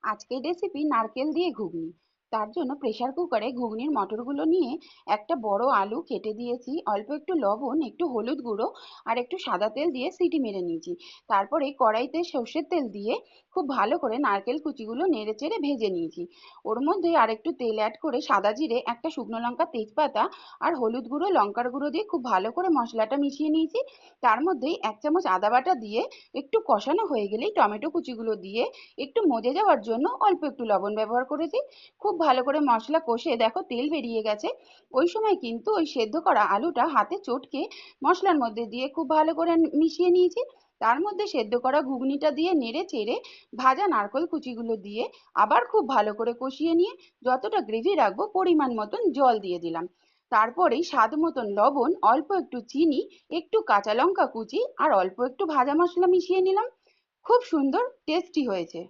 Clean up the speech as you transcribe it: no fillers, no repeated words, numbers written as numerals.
আজকের রেসিপি নারকেল দিয়ে ঘুগনি। তার জন্য প্রেসার কুকারে ঘুগনির মটরগুলো নিয়ে একটা বড় আলু কেটে দিয়েছি, অল্প একটু লবণ, একটু হলুদ গুঁড়ো আর একটু সাদা তেল দিয়ে সিটি মেরে নিয়েছি। তারপরে কড়াইতে সর্ষের তেল দিয়ে খুব ভালো করে নারকেল কুচিগুলো নেড়ে চেড়ে ভেজে নিয়েছি। ওর মধ্যে আর একটু তেল অ্যাড করে সাদা জিরে, একটা শুকনো লঙ্কা, তেজপাতা আর হলুদ গুঁড়ো, লঙ্কার গুঁড়ো দিয়ে খুব ভালো করে মশলাটা মিশিয়ে নিয়েছি। তার মধ্যেই 1 চামচ আদা বাটা দিয়ে একটু কষানো হয়ে গেলেই টমেটো কুচিগুলো দিয়ে একটু মজে যাওয়ার জন্য অল্প একটু লবণ ব্যবহার করেছি। খুব ভালো করে মশলা কষে দেখো তেল বেরিয়ে গেছে। ওই সময় কিন্তু ওই সেদ্ধ করা আলুটা হাতে চটকে মশলার মধ্যে দিয়ে খুব ভালো করে মিশিয়ে নিয়েছি। তার মধ্যে সেদ্ধ করা ঘুগনিটা দিয়ে নেড়ে চেড়ে ভাজা নারকেল কুচিগুলো দিয়ে আবার খুব ভালো করে কষিয়ে নিয়ে যতটা গ্রেভি রাখবো পরিমাণ মতন জল দিয়ে দিলাম। তারপরেই স্বাদ মতন লবণ, অল্প একটু চিনি, একটু কাঁচা লঙ্কা কুচি আর অল্প একটু ভাজা মশলা মিশিয়ে নিলাম। খুব সুন্দর টেস্টি হয়েছে।